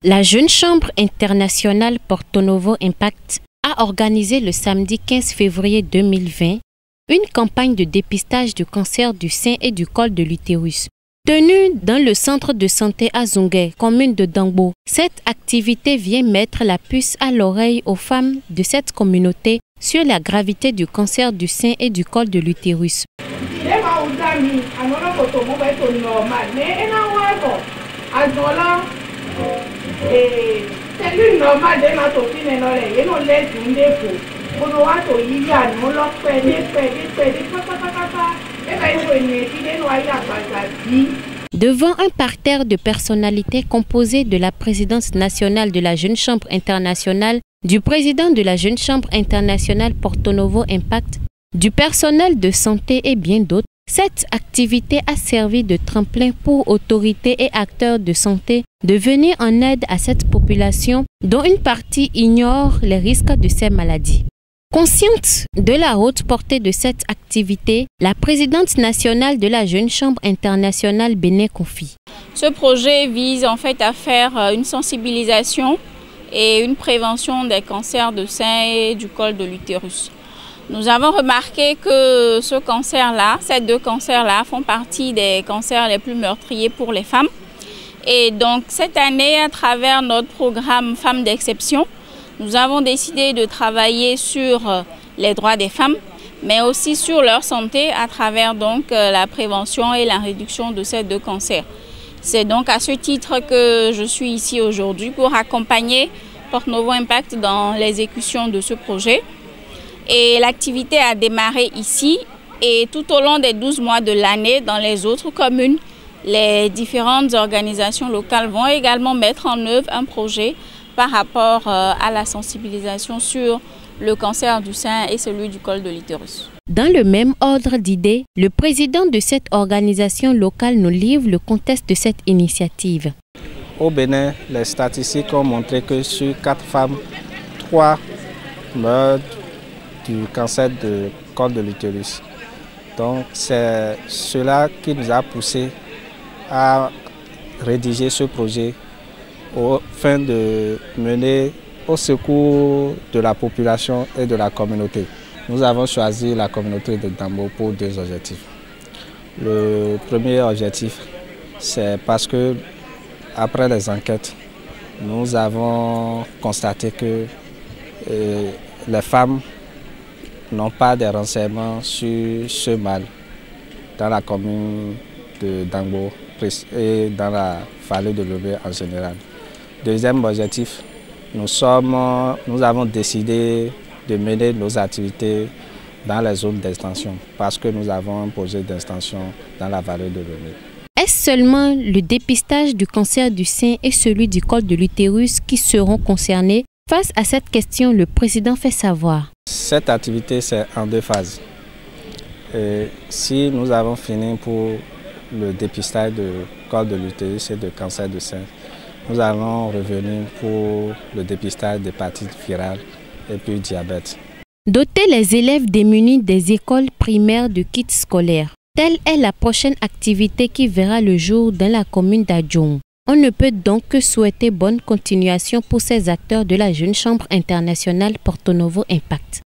La Jeune Chambre internationale Porto Novo Impact a organisé le samedi 15 février 2020 une campagne de dépistage du cancer du sein et du col de l'utérus. Tenue dans le centre de santé à Zungué, commune de Dangbo, cette activité vient mettre la puce à l'oreille aux femmes de cette communauté sur la gravité du cancer du sein et du col de l'utérus. Devant un parterre de personnalités composé de la présidence nationale de la Jeune Chambre internationale, du président de la Jeune Chambre internationale Porto Novo Impact, du personnel de santé et bien d'autres, cette activité a servi de tremplin pour autorités et acteurs de santé de venir en aide à cette population dont une partie ignore les risques de ces maladies. Consciente de la haute portée de cette activité, la présidente nationale de la Jeune Chambre internationale Béné confie. Ce projet vise en fait à faire une sensibilisation et une prévention des cancers de sein et du col de l'utérus. Nous avons remarqué que ces deux cancers-là font partie des cancers les plus meurtriers pour les femmes. Et donc cette année, à travers notre programme Femmes d'exception, nous avons décidé de travailler sur les droits des femmes, mais aussi sur leur santé à travers donc la prévention et la réduction de ces deux cancers. C'est donc à ce titre que je suis ici aujourd'hui pour accompagner Porto Novo Impact dans l'exécution de ce projet. Et l'activité a démarré ici et tout au long des 12 mois de l'année dans les autres communes, les différentes organisations locales vont également mettre en œuvre un projet par rapport à la sensibilisation sur le cancer du sein et celui du col de l'utérus. Dans le même ordre d'idées, le président de cette organisation locale nous livre le contexte de cette initiative. Au Bénin, les statistiques ont montré que sur 4 femmes, 3 meurent du cancer du col de l'utérus. Donc c'est cela qui nous a poussé à rédiger ce projet afin de mener au secours de la population et de la communauté. Nous avons choisi la communauté de Dangbo pour 2 objectifs. Le premier objectif, c'est parce que après les enquêtes, nous avons constaté que les femmes n'ont pas de renseignements sur ce mal dans la commune de Dangbo et dans la vallée de l'Oubé en général. Deuxième objectif, nous avons décidé de mener nos activités dans les zones d'extension parce que nous avons un projet d'extension dans la vallée de l'Oubé. Est-ce seulement le dépistage du cancer du sein et celui du col de l'utérus qui seront concernés? Face à cette question, le président fait savoir. Cette activité, c'est en 2 phases. Et si nous avons fini pour le dépistage du col de l'utérus et du cancer du sein, nous allons revenir pour le dépistage d'hépatite virale et puis diabète. Doter les élèves démunis des écoles primaires de kits scolaires. Telle est la prochaine activité qui verra le jour dans la commune d'Adjoum. On ne peut donc que souhaiter bonne continuation pour ces acteurs de la Jeune Chambre internationale Porto Novo Impact.